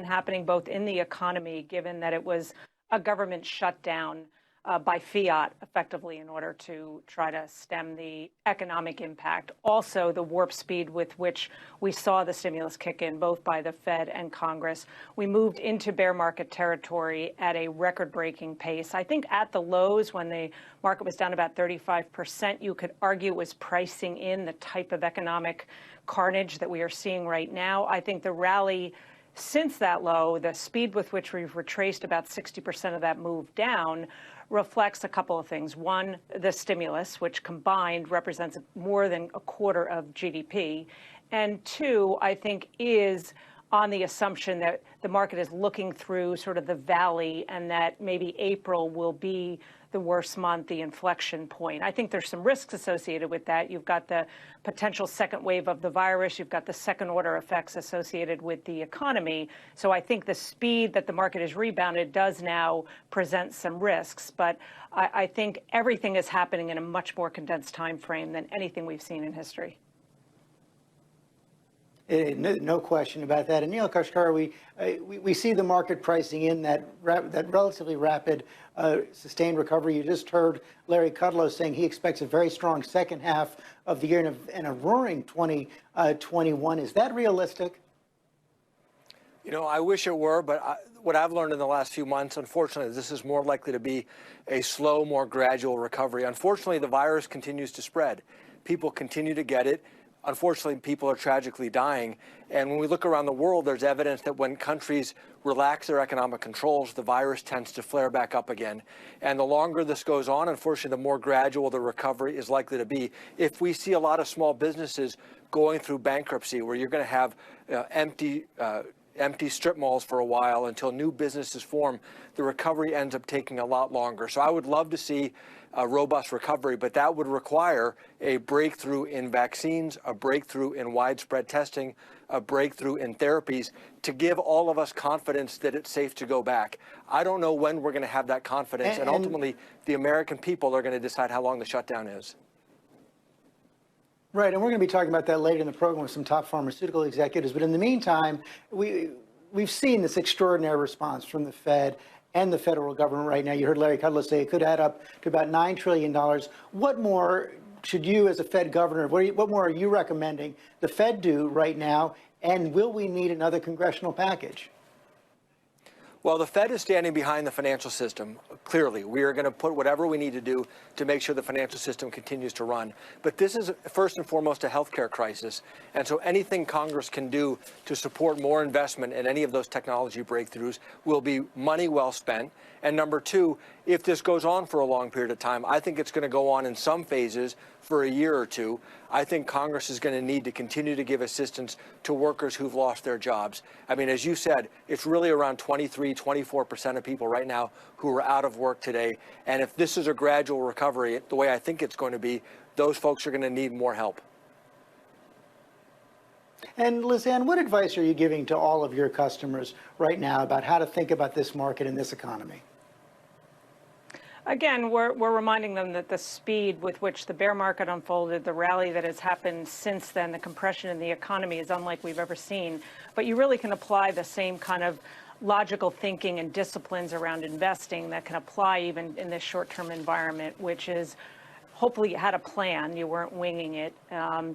happening both in the economy, given that it was a government shutdown by fiat, effectively, in order to try to stem the economic impact. Also, the warp speed with which we saw the stimulus kick in, both by the Fed and Congress. We moved into bear market territory at a record-breaking pace. I think at the lows, when the market was down about 35%, you could argue it was pricing in the type of economic carnage that we are seeing right now. I think the rally since that low, the speed with which we've retraced about 60% of that move down, reflects a couple of things. One, the stimulus, which combined represents more than a quarter of GDP. And two, I think, is on the assumption that the market is looking through sort of the valley and that maybe April will be the worst month, the inflection point. I think there's some risks associated with that. You've got the potential second wave of the virus. You've got the second order effects associated with the economy. So I think the speed that the market has rebounded does now present some risks. But I think everything is happening in a much more condensed time frame than anything we've seen in history. No question about that. And Neil Kashkari, we see the market pricing in that relatively rapid, sustained recovery. You just heard Larry Kudlow saying he expects a very strong second half of the year and a roaring 2021. Is that realistic? You know, I wish it were, but what I've learned in the last few months, unfortunately, this is more likely to be a slow, more gradual recovery. Unfortunately, the virus continues to spread. People continue to get it. Unfortunately, people are tragically dying. And when we look around the world, there's evidence that when countries relax their economic controls, the virus tends to flare back up again. And the longer this goes on, unfortunately, the more gradual the recovery is likely to be. If we see a lot of small businesses going through bankruptcy, where you're going to have empty strip malls for a while until new businesses form, the recovery ends up taking a lot longer. So I would love to see a robust recovery, but that would require a breakthrough in vaccines, a breakthrough in widespread testing, a breakthrough in therapies to give all of us confidence that it's safe to go back. I don't know when we're going to have that confidence, and ultimately the American people are going to decide how long the shutdown is. Right, and we're going to be talking about that later in the program with some top pharmaceutical executives. But in the meantime, we've seen this extraordinary response from the Fed and the federal government right now. You heard Larry Kudlow say it could add up to about $9 trillion. What more should you, as a Fed governor, what more are you recommending the Fed do right now? And will we need another congressional package? Well, the Fed is standing behind the financial system. Clearly, we are going to put whatever we need to do to make sure the financial system continues to run. But this is first and foremost a healthcare crisis. And so anything Congress can do to support more investment in any of those technology breakthroughs will be money well spent. And number two, if this goes on for a long period of time, I think it's going to go on in some phases for a year or two. I think Congress is going to need to continue to give assistance to workers who've lost their jobs. I mean, as you said, it's really around 24% of people right now who are out of work today. And if this is a gradual recovery, the way I think it's going to be, those folks are going to need more help. And Lizanne, what advice are you giving to all of your customers right now about how to think about this market and this economy? Again, we're reminding them that the speed with which the bear market unfolded, the rally that has happened since then, the compression in the economy is unlike we've ever seen. But you really can apply the same kind of logical thinking and disciplines around investing that can apply even in this short-term environment, which is hopefully you had a plan, you weren't winging it.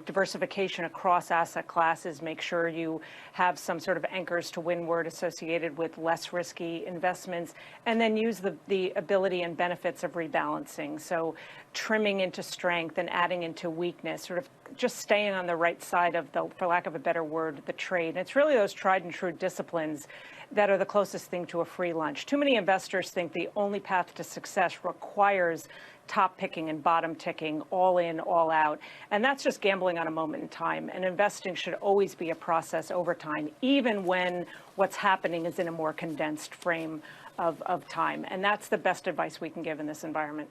Diversification across asset classes, make sure you have some sort of anchors to windward associated with less risky investments, and then use the ability and benefits of rebalancing. So trimming into strength and adding into weakness, sort of just staying on the right side of the, for lack of a better word, the trade. And it's really those tried and true disciplines that are the closest thing to a free lunch. Too many investors think the only path to success requires top picking and bottom ticking, all in, all out. And that's just gambling on a moment in time. And investing should always be a process over time, even when what's happening is in a more condensed frame of time. And that's the best advice we can give in this environment.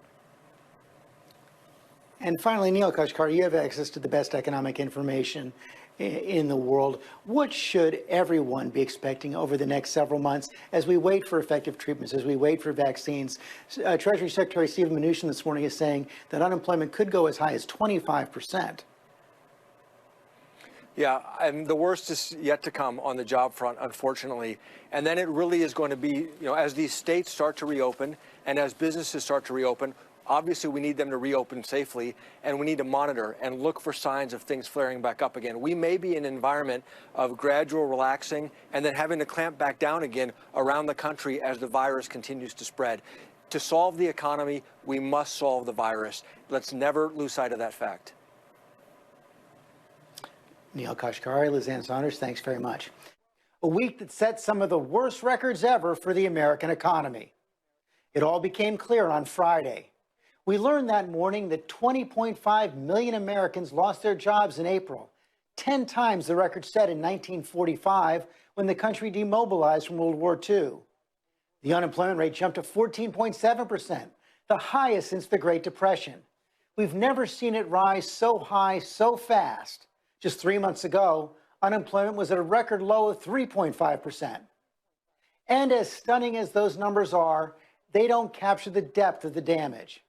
And finally, Neil Kashkari, you have access to the best economic information in the world. What should everyone be expecting over the next several months as we wait for effective treatments, as we wait for vaccines? Treasury Secretary Steven Mnuchin this morning is saying that unemployment could go as high as 25%. Yeah, and the worst is yet to come on the job front, unfortunately. And then it really is going to be, as these states start to reopen and as businesses start to reopen, obviously we need them to reopen safely, and we need to monitor and look for signs of things flaring back up again. We may be in an environment of gradual relaxing and then having to clamp back down again around the country as the virus continues to spread. To solve the economy, we must solve the virus. Let's never lose sight of that fact. Neil Kashkari, Lizanne Saunders, thanks very much. A week that set some of the worst records ever for the American economy. It all became clear on Friday. We learned that morning that 20.5 million Americans lost their jobs in April, 10 times the record set in 1945 when the country demobilized from World War II. The unemployment rate jumped to 14.7%, the highest since the Great Depression. We've never seen it rise so high so fast. Just 3 months ago, unemployment was at a record low of 3.5%. And as stunning as those numbers are, they don't capture the depth of the damage.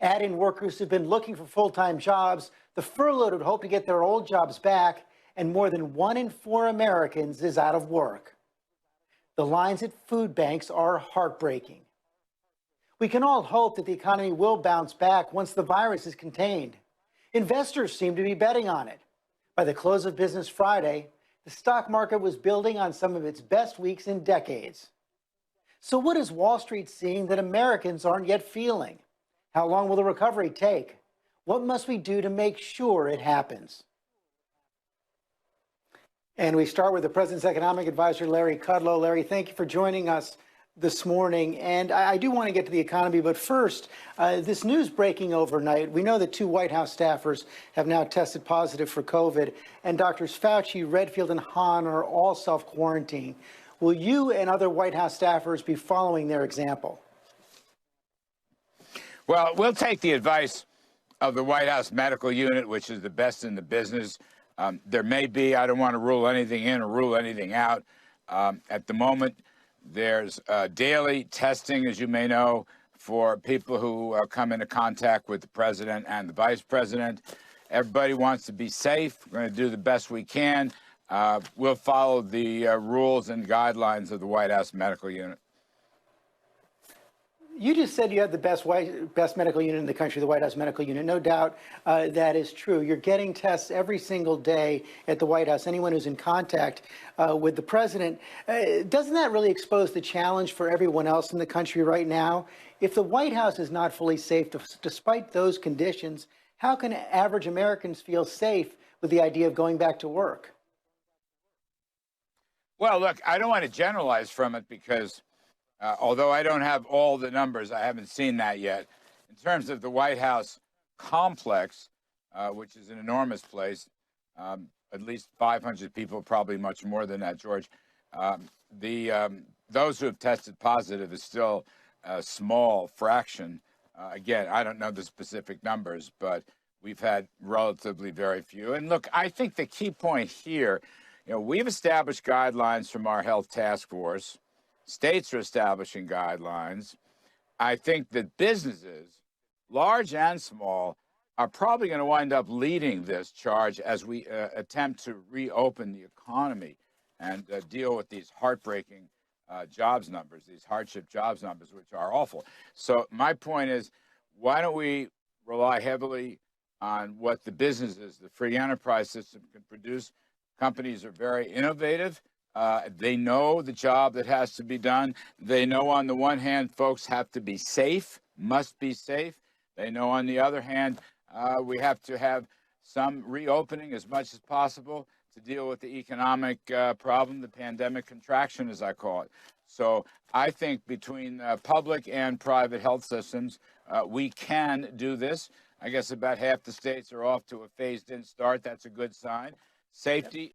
Add in workers who've been looking for full-time jobs, the furloughed would hope to get their old jobs back, and more than 1 in 4 Americans is out of work. The lines at food banks are heartbreaking. We can all hope that the economy will bounce back once the virus is contained. Investors seem to be betting on it. By the close of business Friday, the stock market was building on some of its best weeks in decades. So what is Wall Street seeing that Americans aren't yet feeling? How long will the recovery take? What must we do to make sure it happens? And we start with the President's economic advisor, Larry Kudlow. Larry, thank you for joining us this morning. And I do want to get to the economy, but first, this news breaking overnight. We know that 2 White House staffers have now tested positive for COVID, and Drs. Fauci, Redfield, and Hahn are all self-quarantined. Will you and other White House staffers be following their example? Well, we'll take the advice of the White House medical unit, which is the best in the business. There may be, I don't want to rule anything in or rule anything out. At the moment, there's daily testing, as you may know, for people who come into contact with the president and the vice president. Everybody wants to be safe. We're going to do the best we can. We'll follow the rules and guidelines of the White House medical unit. You just said you had the best medical unit in the country, the White House medical unit. No doubt that is true. You're getting tests every single day at the White House, anyone who's in contact with the president. Doesn't that really expose the challenge for everyone else in the country right now? If the White House is not fully safe, despite those conditions, how can average Americans feel safe with the idea of going back to work? Well, look, I don't want to generalize from it because although I don't have all the numbers, I haven't seen that yet. In terms of the White House complex, which is an enormous place, at least 500 people, probably much more than that, George. Those who have tested positive is still a small fraction. Again, I don't know the specific numbers, but we've had relatively very few. And look, I think the key point here, we've established guidelines from our health task force. States are establishing guidelines. I think that businesses, large and small, are probably going to wind up leading this charge as we attempt to reopen the economy and deal with these heartbreaking jobs numbers, these hardship jobs numbers, which are awful. So my point is, why don't we rely heavily on what the businesses, the free enterprise system can produce? Companies are very innovative. They know the job that has to be done. They know on the one hand, folks have to be safe, must be safe. They know on the other hand, we have to have some reopening as much as possible to deal with the economic problem, the pandemic contraction, as I call it. So I think between public and private health systems, we can do this. I guess about half the states are off to a phased-in start. That's a good sign. Safety.